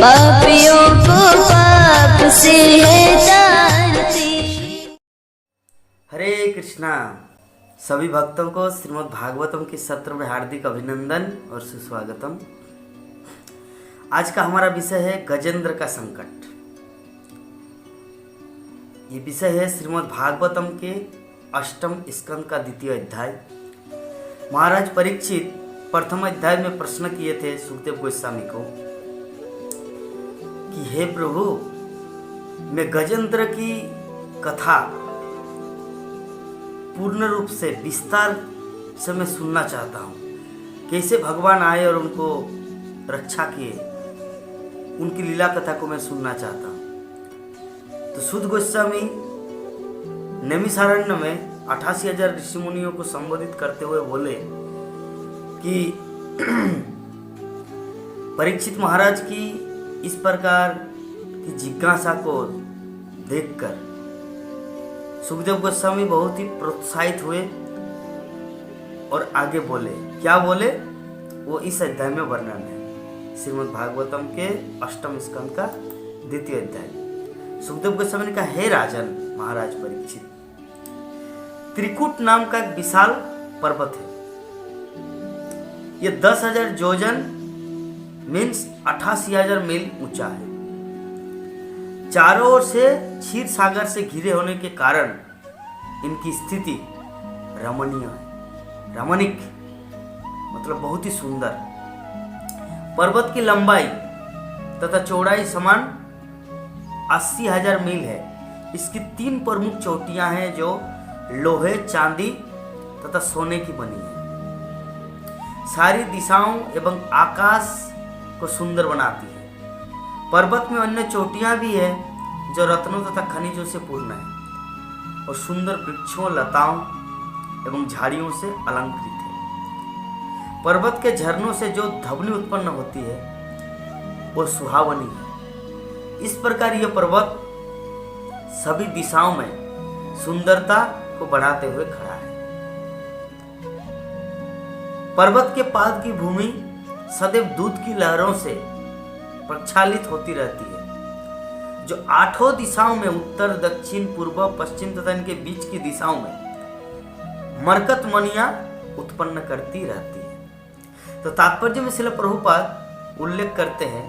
पापियों को पाप से तारती। हरे कृष्णा। सभी भक्तों को श्रीमद् भागवतम के सत्र में हार्दिक अभिनंदन और सुस्वागतम। आज का हमारा विषय है गजेंद्र का संकट। ये विषय है श्रीमद् भागवतम के अष्टम स्कंद का द्वितीय अध्याय। महाराज परीक्षित प्रथम अध्याय में प्रश्न किए थे सुखदेव गोस्वामी को कि हे प्रभु, मैं गजेंद्र की कथा पूर्ण रूप से विस्तार से मैं सुनना चाहता हूँ। कैसे भगवान आए और उनको रक्षा किए, उनकी लीला कथा को मैं सुनना चाहता हूँ। तो सुध गोस्वामी नैमिषारण्य में 88,000 ऋषि मुनियों को संबोधित करते हुए बोले कि परीक्षित महाराज की इस प्रकार की जिज्ञासा को देखकर सुखदेव गोस्वामी बहुत ही प्रोत्साहित हुए और आगे बोले। क्या बोले वो इस अध्याय में वर्णन है, श्रीमद् भागवतम के अष्टम स्कंद का द्वितीय अध्याय। सुखदेव गोस्वामी ने कहा, हे राजन महाराज परीक्षित, त्रिकुट नाम का एक विशाल पर्वत है। यह 10,000 जोजन मीन्स 88,000 मील ऊंचा है। चारों ओर से क्षीर सागर से घिरे होने के कारण इनकी स्थिति रमणीय है। रमणीक मतलब बहुत ही सुंदर। पर्वत की लंबाई तथा चौड़ाई समान 80,000 मील है। इसकी 3 प्रमुख चोटियां हैं जो लोहे, चांदी तथा सोने की बनी है। सारी दिशाओं एवं आकाश को सुंदर बनाती है। पर्वत में अन्य चोटियां भी है जो रत्नों तथा खनिजों से पूर्ण है और सुंदर वृक्षों, लताओं एवं झाड़ियों से अलंकृत है। पर्वत के झरनों से जो ध्वनि उत्पन्न होती है वो सुहावनी है। इस प्रकार यह पर्वत सभी दिशाओं में सुंदरता को बढ़ाते हुए खड़ा है। पर्वत के पाद की भूमि सदैव दूध की लहरों से प्रक्षालित होती रहती है, जो 8 दिशाओं में उत्तर, दक्षिण, पूर्व, पश्चिम तथा इनके बीच की दिशाओं में मरकत मणियां उत्पन्न करती रहती है। तो तात्पर्य में श्रील प्रभुपाद उल्लेख करते हैं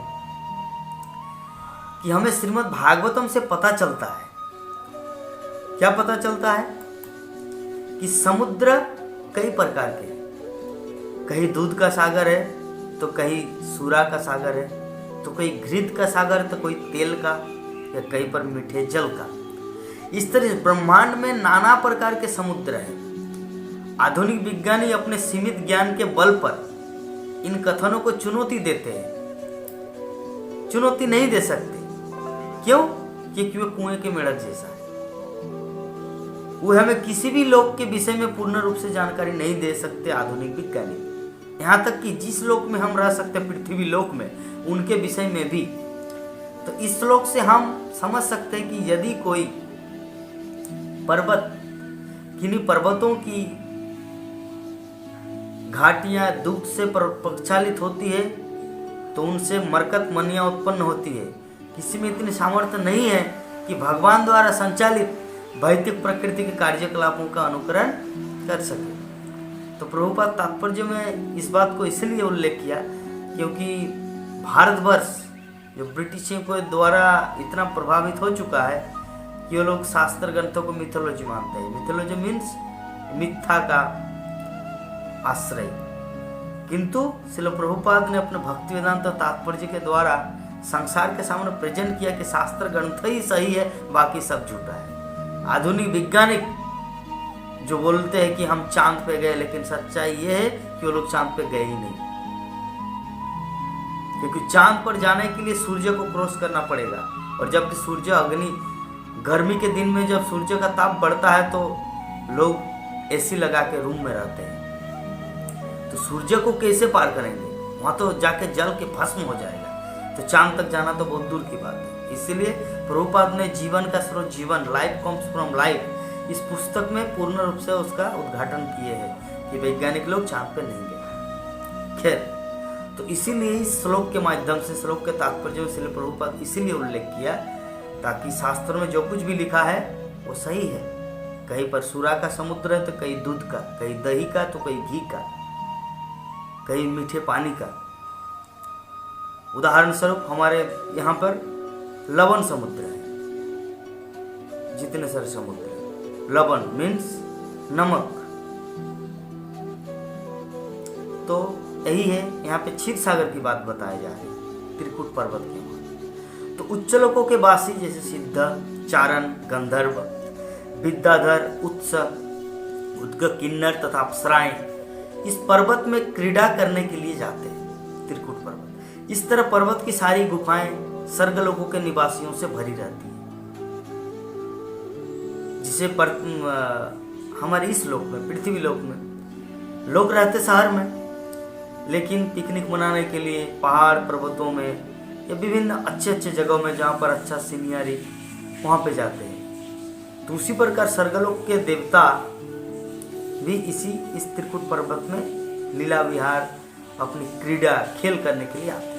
कि हमें श्रीमद् भागवतम से पता चलता है, क्या पता चलता है कि समुद्र कई प्रकार के हैं। कहीं दूध का सागर है तो कहीं सूरा का सागर है, तो कोई घृत का सागर है तो कोई तेल का, या कहीं पर मीठे जल का। इस तरह ब्रह्मांड में नाना प्रकार के समुद्र हैं। आधुनिक विज्ञानी अपने सीमित ज्ञान के बल पर इन कथनों को चुनौती देते हैं। चुनौती नहीं दे सकते। क्यों? क्योंकि वे कुएं के मेढक जैसा है। वो हमें किसी भी लोक के विषय में पूर्ण रूप से जानकारी नहीं दे सकते आधुनिक विज्ञानी। यहाँ तक कि जिस लोक में हम रह सकते हैं, पृथ्वी लोक में, उनके विषय में भी। तो इस श्लोक से हम समझ सकते हैं कि यदि कोई पर्वत, किन्हीं पर्वतों की घाटियां दूध से प्रक्षालित होती है तो उनसे मरकत मणियां उत्पन्न होती है। किसी में इतनी सामर्थ्य नहीं है कि भगवान द्वारा संचालित भौतिक प्रकृति के कार्यकलापों का अनुकरण कर सके। तो प्रभुपाद तात्पर्य में इस बात को इसलिए उल्लेख किया क्योंकि भारतवर्ष जो ब्रिटिशों के द्वारा इतना प्रभावित हो चुका है कि वो लोग शास्त्र ग्रंथों को मिथोलॉजी मानते हैं। मिथोलॉजी मीन्स मिथ्या का आश्रय। किंतु श्रील प्रभुपाद ने अपने भक्ति वेदांत तात्पर्य के द्वारा संसार के सामने प्रेजेंट किया कि शास्त्र ग्रंथ ही सही है, बाकी सब झूठा है। आधुनिक वैज्ञानिक जो बोलते हैं कि हम चांद पे गए, लेकिन सच्चाई ये है कि वो लोग चांद पे गए ही नहीं, क्योंकि चांद पर जाने के लिए सूर्य को क्रॉस करना पड़ेगा। और जबकि सूर्य अग्नि, गर्मी के दिन में जब सूर्य का ताप बढ़ता है तो लोग एसी लगा के रूम में रहते हैं। तो सूर्य को कैसे पार करेंगे? वहां तो जाके जल के भस्म हो जाएगा। तो चांद तक जाना तो बहुत दूर की बात है। इसीलिए प्रभुपाद ने जीवन का स्रोत जीवन, लाइफ कम्स फ्रॉम लाइफ, इस पुस्तक में पूर्ण रूप से उसका उद्घाटन किए हैं कि वैज्ञानिक लोग चांद पे नहीं गए। खैर, तो इसीलिए इस श्लोक के माध्यम से, श्लोक के तात्पर्य में श्रील प्रभुपाद इसीलिए उल्लेख किया ताकि शास्त्रों में जो कुछ भी लिखा है वो सही है। कहीं पर सूरा का समुद्र है तो कहीं दूध का, कहीं दही का तो कहीं घी का, कहीं मीठे पानी का। उदाहरण स्वरूप हमारे यहाँ पर लवण समुद्र है, जितने सारे समुद्र है। लवण मीन्स नमक। तो यही है, यहाँ पे क्षीर सागर की बात बताई जा रही है त्रिकुट पर्वत के वहां। तो उच्च लोकों के वासी जैसे सिद्ध, चारण, गंधर्व, विद्याधर, उत्स, उद्ग, किन्नर तथा अप्सराएं इस पर्वत में क्रीड़ा करने के लिए जाते हैं। त्रिकुट पर्वत इस तरह पर्वत की सारी गुफाएं स्वर्गलोकों के निवासियों से भरी रहती है। जिसे हमारे इस लोक में, पृथ्वी लोक में लोग रहते शहर में, लेकिन पिकनिक मनाने के लिए पहाड़ पर्वतों में या विभिन्न अच्छे अच्छे जगहों में जहाँ पर अच्छा सीनियरी, वहाँ पे जाते हैं। तो उसी प्रकार स्वर्गलोक के देवता भी इस त्रिकुट पर्वत में लीला विहार, अपनी क्रीड़ा, खेल करने के लिए आते हैं।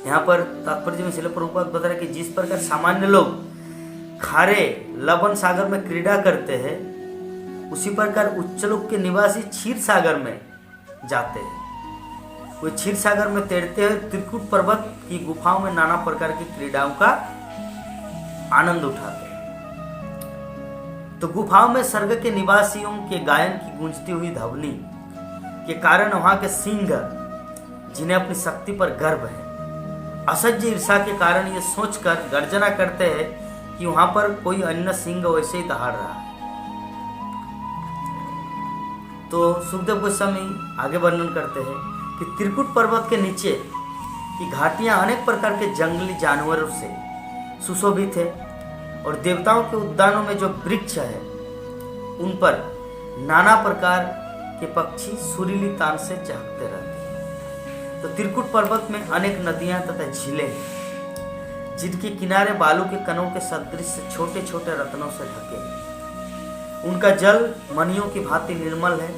यहाँ पर तात्पर्य में श्रील प्रभुपाद बता रहे कि जिस प्रकार सामान्य लोग खारे लवण सागर में क्रीड़ा करते हैं, उसी प्रकार उच्चलोक के निवासी क्षीर सागर में जाते हैं। वे क्षीर सागर में तैरते हैं, त्रिकुट पर्वत की गुफाओं में नाना प्रकार की क्रीड़ाओं का आनंद उठाते हैं। तो गुफाओं में स्वर्ग के निवासियों के गायन की गूंजती हुई ध्वनि के कारण वहां के सिंह, जिन्हें अपनी शक्ति पर गर्व है, असह्य ईर्षा के कारण ये सोचकर गर्जना करते हैं कि वहां पर कोई अन्य सिंह वैसे ही दहाड़ रहा है। तो सुखदेव गोस्वामी आगे वर्णन करते हैं कि त्रिकुट पर्वत के नीचे की घाटियां अनेक प्रकार के जंगली जानवरों से सुशोभित है और देवताओं के उद्यानों में जो वृक्ष है उन पर नाना प्रकार के पक्षी सुरीली तान से चहकते रहते हैं। तो त्रिकुट पर्वत में अनेक नदियां तथा झीलें हैं, जिनके किनारे बालू के कणों के सदृश छोटे छोटे रत्नों से ढके हैं। उनका जल मणियों की भांति निर्मल है।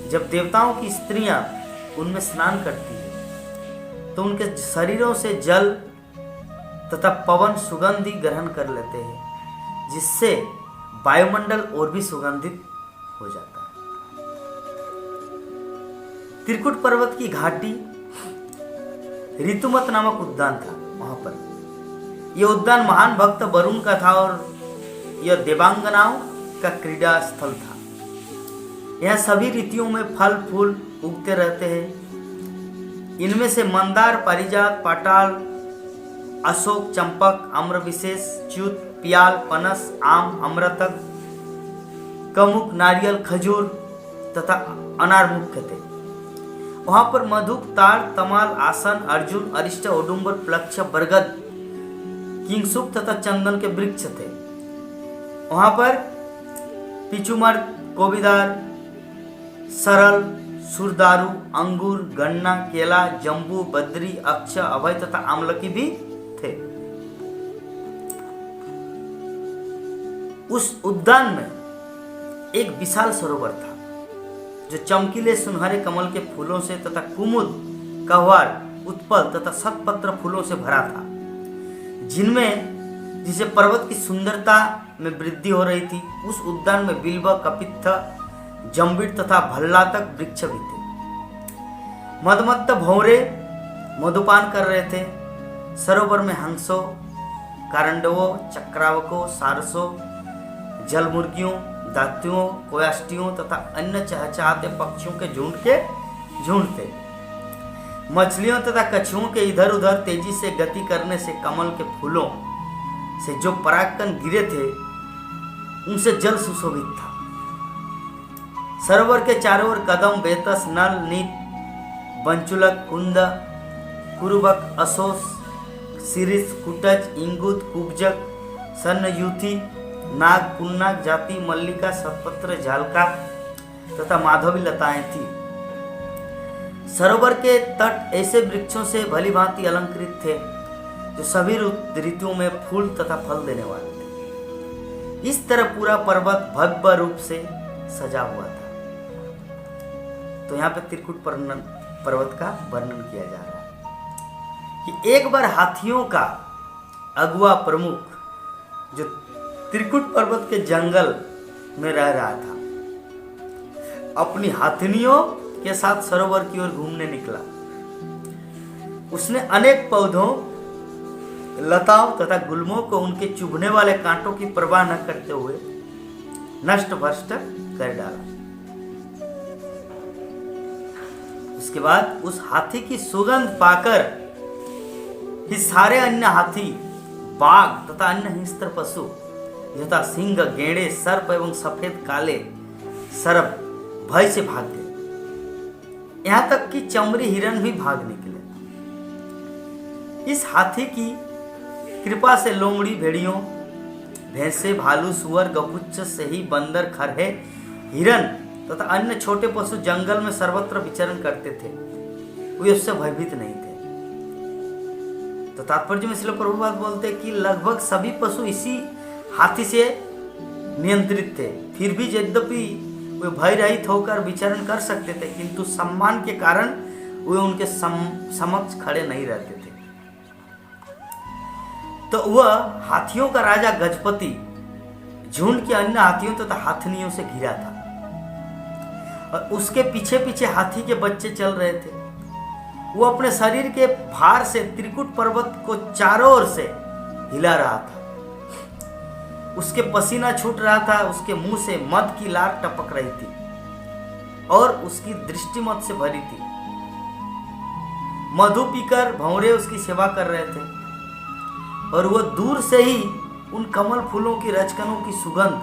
जब देवताओं की स्त्रियां उनमें स्नान करती है तो उनके शरीरों से जल तथा पवन सुगंधि ग्रहण कर लेते हैं, जिससे वायुमंडल और भी सुगंधित हो जाता है। त्रिकुट पर्वत की घाटी ऋतुमत नामक उद्यान था। वहां पर यह उद्यान महान भक्त वरुण का था और यह देवांगनाओं का क्रीड़ा स्थल था। यह सभी ऋतुओं में फल फूल उगते रहते हैं। इनमें से मंदार, पारिजात, पाटाल, अशोक, चंपक, आम्र विशेष, च्युत, पियाल, पनस, आम, अमृतक, कमुक, नारियल, खजूर तथा अनार मुख्य थे। वहां पर मधुक, ताड़, तमाल, आसन, अर्जुन, अरिष्ट, औडुंबर, प्लक्ष, बरगद, किंगसुक तथा चंदन के वृक्ष थे। वहां पर पिचुमर, कोविदार, सरल, सुरदारू, अंगूर, गन्ना, केला, जम्बू, बद्री, अक्ष, अभय तथा आमलकी भी थे। उस उद्यान में एक विशाल सरोवर था जो चमकीले सुनहरे कमल के फूलों से तथा कुमुद, कहवार, उत्पल तथा शतपत्र फूलों से भरा था, जिसे पर्वत की सुंदरता में वृद्धि हो रही थी। उस उद्यान में बिल्व, कपित्थ, जम्बिट तथा भल्लातक वृक्ष भी थे। मदमत्त भौरे मधुपान कर रहे थे। सरोवर में हंसों, कारंडवों, चक्रावकों, सारसों, जलमुर्गियों, दात्युओं, कोयाष्टियों तथा अन्य चहचहाते पक्षियों के झुंड थे। मछलियों तथा कछुओं के इधर उधर तेजी से गति करने से कमल के फूलों से जो परागकण गिरे थे उनसे जल सुशोभित था। सरोवर के चारों ओर कदम, बेतस, नल, नीत, बंचुलक, कुंद, कुरुबक, अशोस, शिरीष, कुटज, इंगुद, कुब्जक, सन्नयूथी, नाग, पुन्नाग जाति, मल्लिका, सतपत्र, झालका तथा माधवी लताएं थी। सरोवर के तट ऐसे वृक्षों से भली भांति अलंकृत थे जो सभी ऋतुओं में फूल तथा फल देने वाले थे। इस तरह पूरा पर्वत भव्य रूप से सजा हुआ था। तो यहाँ पे त्रिकुट पर्वत का वर्णन किया जा रहा है कि एक बार हाथियों का अगुआ प्रमुख जो त्रिकुट पर्वत के जंगल में रह रहा था, अपनी हाथिनियों के साथ सरोवर की ओर घूमने निकला। उसने अनेक पौधों, लताओं तथा गुल्मों को उनके चुभने वाले कांटों की परवाह न करते हुए नष्ट भ्रष्ट कर डाला। उसके बाद उस हाथी की सुगंध पाकर ही सारे अन्य हाथी, बाघ तथा अन्य हिंस्र पशु यथा सिंह, गेंडे, सर्प एवं सफेद काले सर्प भय से भाग गए। यहां तक कि चमड़ी हिरण भी भाग निकले। इस हाथी की कृपा से लोमड़ी, भेड़ियों, भैंसे, भालू, सुअर, गपुच्च से ही बंदर, खरहे, हिरन तथा अन्य छोटे पशु जंगल में सर्वत्र विचरण करते थे। वे उससे भयभीत नहीं थे। तो तात्पर्य में श्रील प्रभुपाद बोलते कि लगभग सभी पशु इसी हाथी से नियंत्रित थे। फिर भी यद्यपि वे भय रहित होकर विचरण कर सकते थे, किंतु सम्मान के कारण वे उनके समक्ष खड़े नहीं रहते थे। तो वह हाथियों का राजा गजपति झुंड के अन्य हाथियों तथा हाथनियों से घिरा था और उसके पीछे पीछे हाथी के बच्चे चल रहे थे। वो अपने शरीर के भार से त्रिकुट पर्वत को चारों ओर से हिला रहा था। उसके पसीना छूट रहा था, उसके मुंह से मद की लार टपक रही थी और उसकी दृष्टि मद से भरी थी। मधु पीकर भंवरे उसकी सेवा कर रहे थे और वह दूर से ही उन कमल फूलों की रचकनों की सुगंध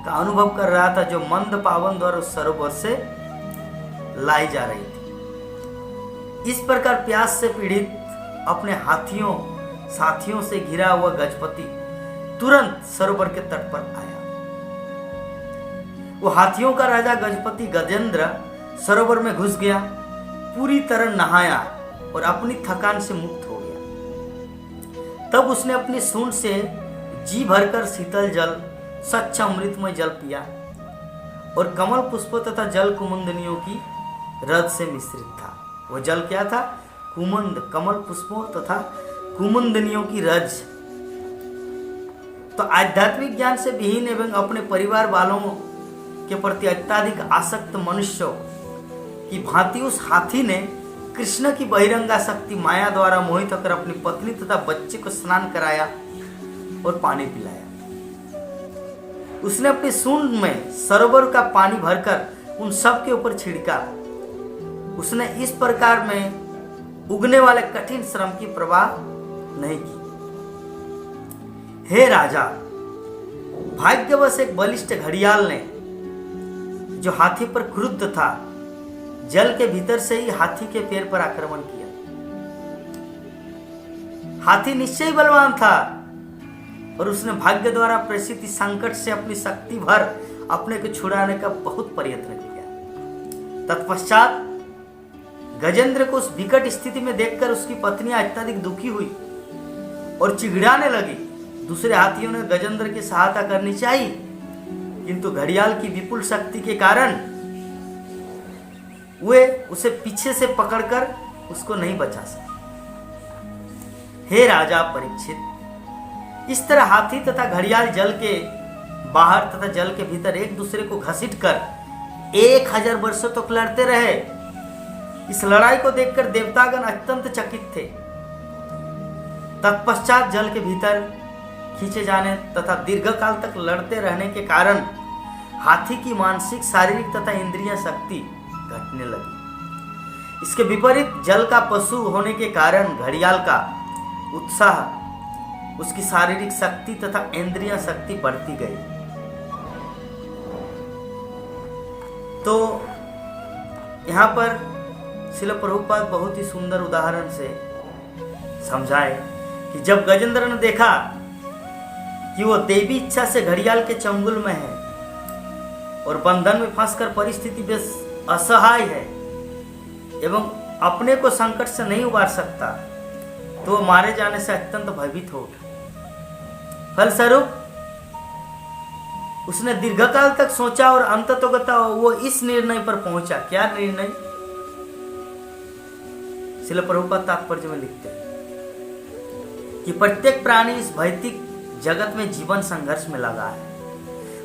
का अनुभव कर रहा था जो मंद पावन द्वारा उस सरोवर से लाई जा रही थी। इस प्रकार प्यास से पीड़ित अपने हाथियों साथियों से घिरा हुआ गजपति तुरंत सरोवर के तट पर आया। वो हाथियों का राजा गजपति गजेंद्र सरोवर में घुस गया, पूरी तरह नहाया और अपनी थकान से मुक्त हो गया। तब उसने अपनी सूंड से जी भरकर शीतल जल, स्वच्छ अमृतमय जल पिया और कमल पुष्पों तथा जल कुमुंदनियों की रज से मिश्रित था। वो जल क्या था? कुमुंद, कमल पुष्पों तथा कुमुंदनियों की रज। तो आध्यात्मिक ज्ञान से विहीन एवं अपने परिवार वालों के प्रति अत्यधिक आसक्त मनुष्यों की भांति उस हाथी ने कृष्ण की बहिरंगा शक्ति माया द्वारा मोहित होकर अपनी पत्नी तथा बच्चे को स्नान कराया और पानी पिलाया। उसने अपनी सूंड में सरोवर का पानी भरकर उन सब के ऊपर छिड़का। उसने इस प्रकार में उगने वाले कठिन श्रम की परवाह नहीं की। हे राजा, भाग्यवश एक बलिष्ठ घड़ियाल ने, जो हाथी पर क्रुद्ध था, जल के भीतर से ही हाथी के पैर पर आक्रमण किया। हाथी निश्चय बलवान था और उसने भाग्य द्वारा प्रेषित इस संकट से अपनी शक्ति भर अपने को छुड़ाने का बहुत प्रयत्न किया। तत्पश्चात गजेंद्र को उस विकट स्थिति में देखकर उसकी पत्नी अत्यधिक दुखी हुई और चिढ़ाने लगी। दूसरे हाथियों ने गजेंद्र की सहायता करनी चाहिए, किंतु घड़ियाल की विपुल शक्ति के कारण वे उसे पीछे से पकड़कर उसको नहीं बचा सके। हे राजा परीक्षित, इस तरह हाथी तथा घड़ियाल जल के बाहर तथा जल के भीतर एक दूसरे को घसीटकर 1000 वर्षों तक लड़ते रहे। इस लड़ाई को देखकर देवतागण अत्यंत चकित थे। तत्पश्चात जल के भीतर खींचे जाने तथा दीर्घकाल तक लड़ते रहने के कारण हाथी की मानसिक, शारीरिक तथा इंद्रिय शक्ति घटने लगी। इसके विपरीत जल का पशु होने के कारण घड़ियाल का उत्साह, उसकी शारीरिक शक्ति तथा इंद्रिय शक्ति बढ़ती गई। तो यहाँ पर श्रील प्रभुपाद बहुत ही सुंदर उदाहरण से समझाए कि जब गजेंद्र ने देखा कि वो देवी इच्छा से घड़ियाल के चंगुल में है और बंधन में फंसकर परिस्थिति में असहाय है एवं अपने को संकट से नहीं उबार सकता, तो वो मारे जाने से अत्यंत भयभीत हो उठा। फलस्वरूप उसने दीर्घकाल तक सोचा और अंततोगता वो इस निर्णय पर पहुंचा। क्या निर्णय? श्रील प्रभुपाद तात्पर्य में लिखते हैं कि प्रत्येक प्राणी इस भौतिक जगत में जीवन संघर्ष में लगा है।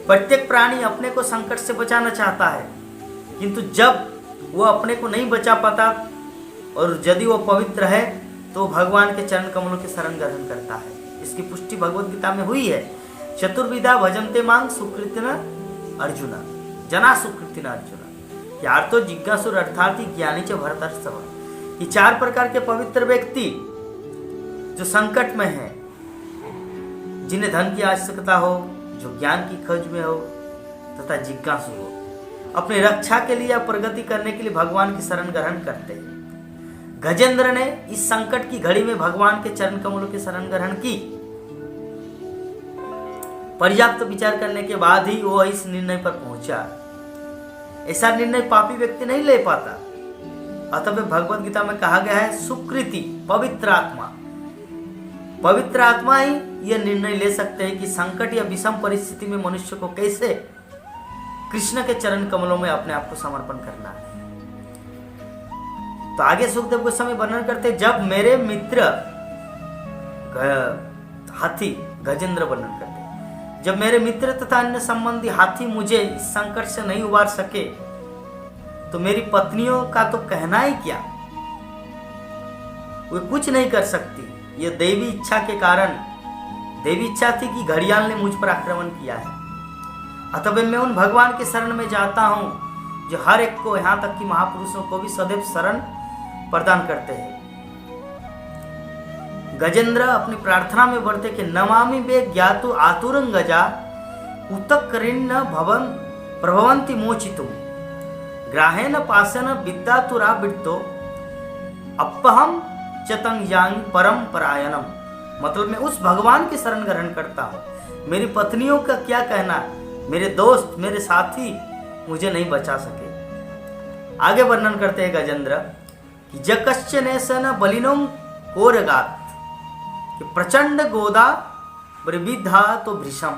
प्रत्येक प्राणी अपने को संकट से बचाना चाहता है, किंतु जब वो अपने को नहीं बचा पाता और यदि वो पवित्र है तो भगवान के चरण कमलों के शरण ग्रहण करता है। इसकी पुष्टि भगवत गीता में हुई है। चतुर्विधा भजन्ते मांग सुकृतिन अर्जुन जना सुकृतिन अर्जुन यार्थो जिज्ञासुर अर्थार्थी ज्ञानी च भरतर्षभ। ये 4 प्रकार के पवित्र व्यक्ति जो संकट में हैं, जिन्हें धन की आवश्यकता हो, जो ज्ञान की खोज में हो तथा जिज्ञासु हो, अपनी रक्षा के लिए या प्रगति करने के लिए भगवान की शरण ग्रहण करते हैं। गजेंद्र ने इस संकट की घड़ी में भगवान के चरण कमलों की शरण ग्रहण की। पर्याप्त विचार करने के बाद ही वो इस निर्णय पर पहुंचा। ऐसा निर्णय पापी व्यक्ति नहीं ले पाता। अतः भगवत गीता में कहा गया है सुकृति पवित्र आत्मा, पवित्र आत्मा ही यह निर्णय ले सकते हैं कि संकट या विषम परिस्थिति में मनुष्य को कैसे कृष्ण के चरण कमलों में अपने आप को समर्पण करना है। तो आगे सुखदेव गोस्वामी वर्णन करते, जब मेरे मित्र हाथी गजेंद्र वर्णन करते, जब मेरे मित्र तथा अन्य संबंधी हाथी मुझे इस संकट से नहीं उबार सके तो मेरी पत्नियों का तो कहना ही क्या, वे कुछ नहीं कर सकती। यह दैवी इच्छा के कारण, दैवी इच्छा थी कि घड़ियाल ने मुझ पर आक्रमण किया है। अतः मैं उन भगवान के शरण में जाता हूं जो हर एक को, यहां तक कि महापुरुषों को भी सदैव शरण प्रदान करते हैं। गजेंद्र अपनी प्रार्थना में बढ़ते कि नमामि वे ज्ञातु आतुरंगजा उतकरिन्न भवन प्रभवंती मोचितुम ग्राहेन पासन विद्यातुरा वित्तो अपहम चतंग परम परायणम। मतलब मैं उस भगवान की शरण ग्रहण करता हूं। मेरी पत्नियों का क्या कहना, मेरे दोस्त, मेरे साथी मुझे नहीं बचा सके। आगे वर्णन करते हैं गजेंद्र कि जकश्चनेसन बलिनों कोरगात कि प्रचंड गोदा विविधा तो भृशम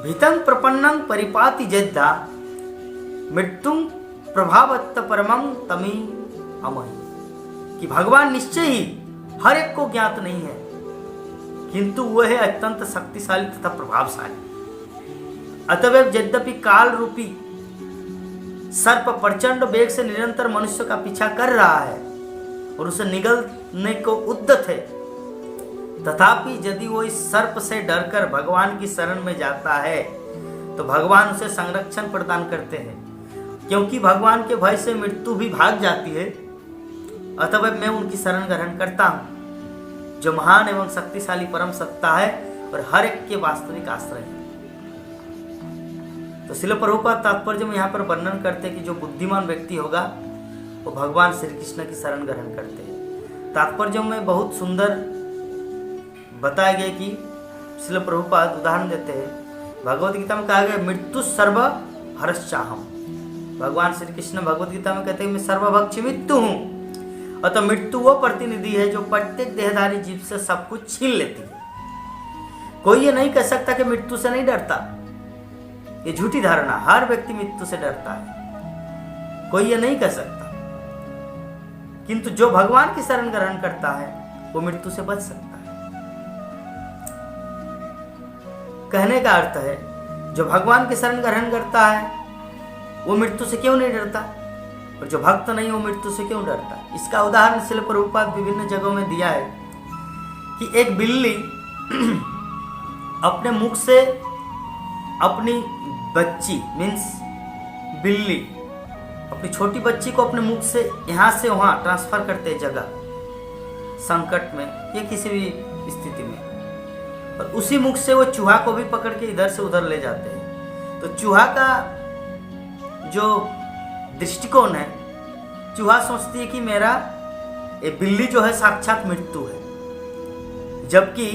भीतं प्रपन्नं परिपाति जद्धा मृत्युं प्रभावत्त परमं तमी अमहि। कि भगवान निश्चय ही हर एक को ज्ञात नहीं है, किंतु वह है अत्यंत शक्तिशाली तथा प्रभावशाली। अतएव यद्यपि काल रूपी सर्प प्रचंड वेग से निरंतर मनुष्य का पीछा कर रहा है और उसे निगलने को उद्यत है, तथापि यदि वो इस सर्प से डरकर भगवान की शरण में जाता है तो भगवान उसे संरक्षण प्रदान करते हैं, क्योंकि भगवान के भय से मृत्यु भी भाग जाती है। अतः मैं उनकी शरण ग्रहण करता हूं जो महान एवं शक्तिशाली परम सत्ता है और हर एक के वास्तविक आश्रय है। तो श्रील प्रभुपाद तात्पर्य में यहाँ पर वर्णन करते कि जो बुद्धिमान व्यक्ति होगा वो भगवान श्री कृष्ण की शरण ग्रहण करते हैं। तात्पर्य में बहुत सुंदर बताया गया कि श्रील प्रभुपाद उदाहरण देते हैं। भगवत गीता में कहा गया मृत्यु सर्व हरश्चाहम। भगवान श्री कृष्ण भगवत गीता में कहते हैं मैं सर्वभक्षी मृत्यु हूँ। अतः मृत्यु वो प्रतिनिधि है जो प्रत्येक देहधारी जीव से सब कुछ छीन लेती है। कोई ये नहीं कह सकता कि मृत्यु से नहीं डरता, ये झूठी धारणा। हर व्यक्ति मृत्यु से डरता है, कोई ये नहीं कह सकता, किंतु जो भगवान की शरण ग्रहण करता है वो मृत्यु से बच सकता है। कहने का अर्थ है जो भगवान की शरण ग्रहण करता है वो मृत्यु से क्यों नहीं डरता, और जो भक्त नहीं वो मृत्यु से क्यों डरता। इसका उदाहरण श्रील प्रभुपाद विभिन्न जगहों में दिया है कि एक बिल्ली अपने मुख से अपनी बच्ची मीन्स बिल्ली अपनी छोटी बच्ची को अपने मुख से यहाँ से वहाँ ट्रांसफर करते हैं जगह, संकट में या किसी भी स्थिति में, और उसी मुख से वो चूहा को भी पकड़ के इधर से उधर ले जाते हैं। तो चूहा का जो दृष्टिकोण है, चूहा सोचती है कि मेरा ये बिल्ली जो है साक्षात मृत्यु है, जबकि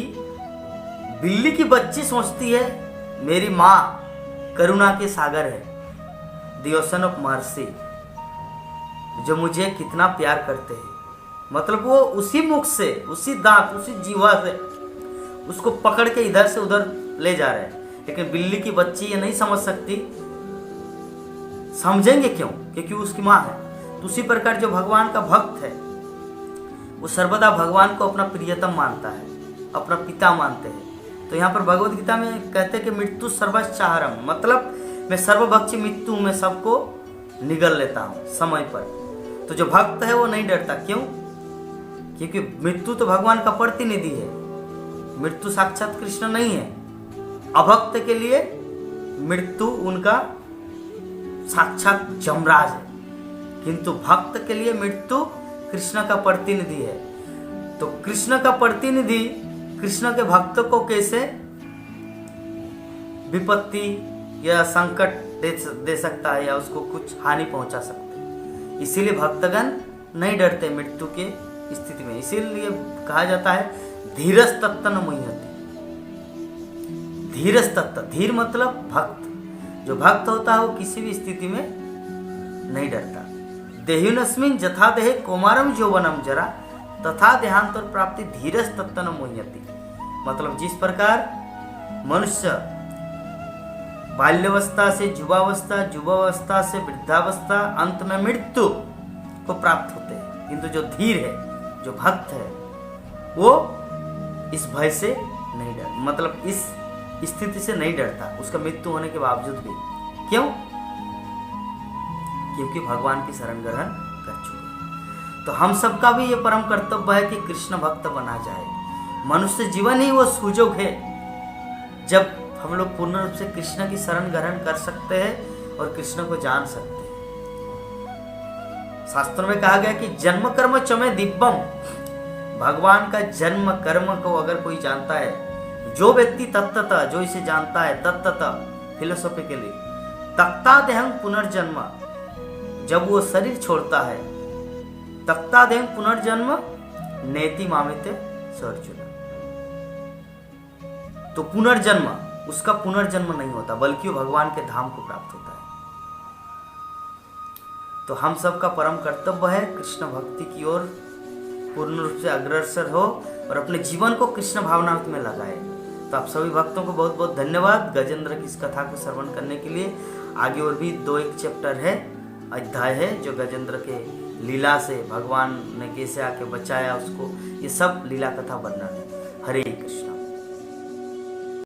बिल्ली की बच्ची सोचती है मेरी माँ करुणा के सागर है, द ओशन ऑफ मर्सी, जो मुझे कितना प्यार करते हैं। मतलब वो उसी मुख से, उसी दांत, उसी जीवा से उसको पकड़ के इधर से उधर ले जा रहे हैं। लेकिन बिल्ली की बच्ची ये नहीं समझ सकती, समझेंगे क्यों, क्योंकि उसकी माँ है। तो उसी प्रकार जो भगवान का भक्त है वो सर्वदा भगवान को अपना प्रियतम मानता है, अपना पिता मानते हैं। तो यहाँ पर भगवत गीता में कहते हैं कि मृत्यु सर्वचाहरम, मतलब मैं सर्वभक्षी मृत्यु में सबको निगल लेता हूँ समय पर। तो जो भक्त है वो नहीं डरता, क्यों? क्योंकि मृत्यु तो भगवान का प्रतिनिधि है, मृत्यु साक्षात कृष्ण नहीं है। अभक्त के लिए मृत्यु उनका साक्षात जमराज है, किंतु भक्त के लिए मृत्यु कृष्ण का प्रतिनिधि है। तो कृष्ण का प्रतिनिधि कृष्ण के भक्त को कैसे विपत्ति या संकट दे सकता है या उसको कुछ हानि पहुंचा सकता है। इसीलिए भक्तगण नहीं डरते मृत्यु के स्थिति में। इसीलिए कहा जाता है धीरज तत्त न मुह्यति। धीरज तत्त, धीर मतलब भक्त। जो भक्त होता है वो किसी भी स्थिति में नहीं डरता। देहुनस्मिन जथा देहे कौमारम यौवनम जरा तथा देहांतर प्राप्ति धीरज तत्त न मुह्यति। मतलब जिस प्रकार मनुष्य बाल्यावस्था से युवावस्था, युवावस्था से वृद्धावस्था, अंत में मृत्यु को प्राप्त होते हैं, किंतु जो धीर है, जो भक्त है, वो इस भय से नहीं डर, मतलब इस स्थिति से नहीं डरता, उसका मृत्यु होने के बावजूद भी। क्यों? क्योंकि भगवान की शरण ग्रहण कर चुके। तो हम सबका भी ये परम कर्तव्य है कि कृष्ण भक्त बना जाए। मनुष्य जीवन ही वो सुजोग है जब हम लोग पूर्ण रूप से कृष्ण की शरण ग्रहण कर सकते हैं और कृष्ण को जान सकते हैं। शास्त्रों में कहा गया कि जन्म कर्म चमे दिव्यम। भगवान का जन्म कर्म को अगर कोई जानता है, जो व्यक्ति तत्ततः, जो इसे जानता है तत्ततः फिलोसॉफिकली, तक्ता देहं पुनर्जन्म, जब वो शरीर छोड़ता है, तक्ता देहं पुनर्जन्म नेति मामिते सर्जुन। तो पुनर्जन्म, उसका पुनर्जन्म नहीं होता, बल्कि वो भगवान के धाम को प्राप्त होता है। तो हम सबका परम कर्तव्य है कृष्ण भक्ति की ओर पूर्ण रूप से अग्रसर हो और अपने जीवन को कृष्ण भावना में लगाए। तो आप सभी भक्तों को बहुत बहुत धन्यवाद गजेंद्र की इस कथा को श्रवण करने के लिए। आगे और भी 2-1 चैप्टर है, अध्याय है, जो गजेंद्र के लीला से भगवान ने कैसे आके बचाया उसको, ये सब लीला कथा वर्णन है। हरे कृष्ण।